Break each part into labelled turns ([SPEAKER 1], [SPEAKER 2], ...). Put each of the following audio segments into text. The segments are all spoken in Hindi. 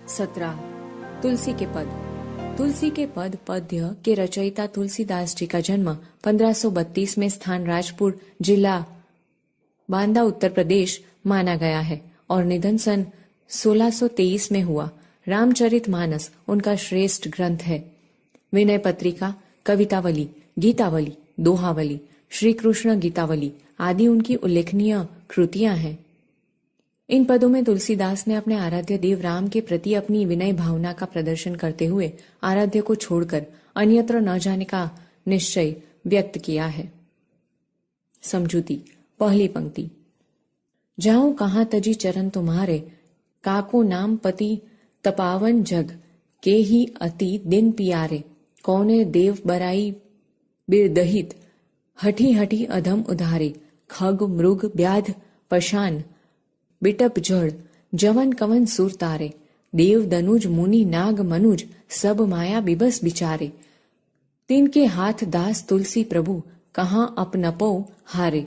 [SPEAKER 1] 17 तुलसी के पद। तुलसी के पद पद्य के रचयिता तुलसीदास जी का जन्म 1532 में स्थान राजपुर, जिला बांदा, उत्तर प्रदेश माना गया है और निधन सन 1623 में हुआ। रामचरितमानस उनका श्रेष्ठ ग्रंथ है। विनय पत्रिका, कवितावली, गीतावली, दोहावली, श्री कृष्ण गीतावली आदि उनकी उल्लेखनीय कृतियां हैं। इन पदों में तुलसीदास ने अपने आराध्य देव राम के प्रति अपनी विनय भावना का प्रदर्शन करते हुए आराध्य को छोड़कर अन्यत्र न जाने का निश्चय व्यक्त किया है। समझूती। पहली पंक्ति। जाऊं कहां तजी चरण तुम्हारे, काको नाम पति तपावन जग, के ही अति दिन पियारे, कौने देव बराई बिरदहित, हठी हठी अधम उधारे, खग मृग व्याध पशान बिटप जड़, जवन कवन सुर तारे, देव दनुज मुनि नाग मनुज, सब माया बिबस बिचारे, तिनके हाथ दास तुलसी प्रभु, कहां अपनपो हारे।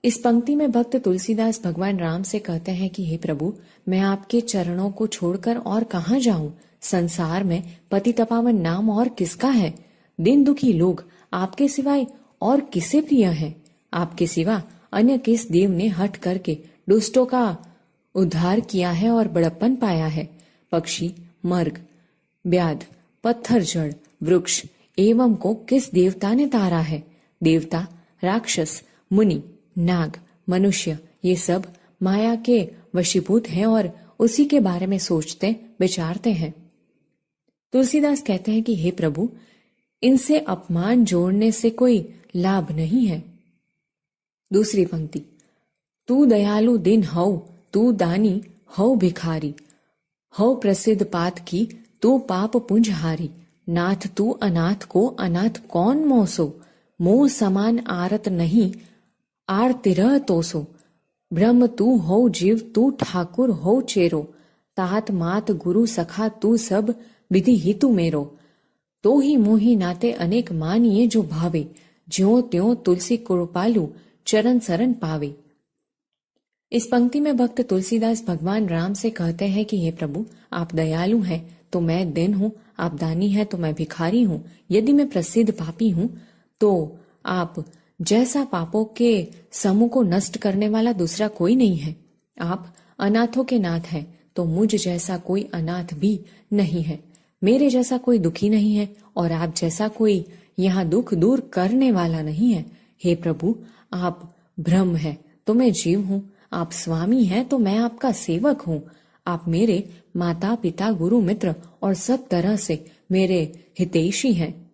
[SPEAKER 1] इस पंक्ति में भक्त तुलसीदास भगवान राम से कहते हैं कि हे प्रभु, मैं आपके चरणों को छोड़कर और कहां जाऊं। संसार में पति तपावन नाम और किसका है। दिन दुखी लोग आपके सिवाय और किसे प्रिय हैं। आपके सिवा अन्य किस देव ने हट करके दुष्टों का उद्धार किया है और बड़प्पन पाया है। पक्षी, मर्ग, व्याध, पत्थर जड़, वृक्ष एवं को किस देवता ने तारा है। देवता, राक्षस, मुनि, नाग, मनुष्य ये सब माया के वशीभूत हैं और उसी के बारे में सोचते विचारते हैं। तुलसीदास कहते हैं कि हे प्रभु, इनसे अपमान जोड़ने से कोई लाभ नहीं है। दूसरी पंक्ति। तू दयालु दिन हौ, तू दानी हौ भिखारी, हौ प्रसिद्ध पात की तू पाप पुंजहारी, नाथ तू अनाथ को अनाथ कौन मोसो, मोह समान आरत नहीं आर तिरह तोसो, ब्रह्म तू हो जीव तू ठाकुर हो चेरो, तात मात गुरु सखा तू सब विधि हितु मेरो, तो ही मोही नाते अनेक मानिए जो भावे, ज्यों त्यों तुलसी कृपालु चरण शरण पावे। इस पंक्ति में भक्त तुलसीदास भगवान राम से कहते हैं कि हे प्रभु, आप दयालु हैं तो मैं दीन हूं, आप दानी हैं तो मैं भिखारी हूं। यदि मैं प्रसिद्ध पापी हूं तो आप जैसा पापों के समूह को नष्ट करने वाला दूसरा कोई नहीं है। आप अनाथों के नाथ हैं तो मुझ जैसा कोई अनाथ भी नहीं है। मेरे जैसा कोई दुखी नहीं है और आप जैसा कोई यहाँ दुख दूर करने वाला नहीं है। हे प्रभु, आप ब्रह्म है तो मैं जीव हूं, आप स्वामी हैं तो मैं आपका सेवक हूं। आप मेरे माता पिता गुरु मित्र और सब तरह से मेरे हितैषी हैं।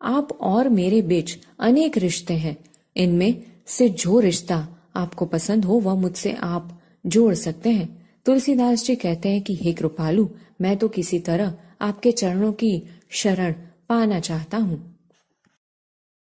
[SPEAKER 1] आप और मेरे बीच अनेक रिश्ते हैं, इनमें से जो रिश्ता आपको पसंद हो वह मुझसे आप जोड़ सकते हैं। तुलसीदास जी कहते हैं कि हे कृपालु, मैं तो किसी तरह आपके चरणों की शरण पाना चाहता हूं।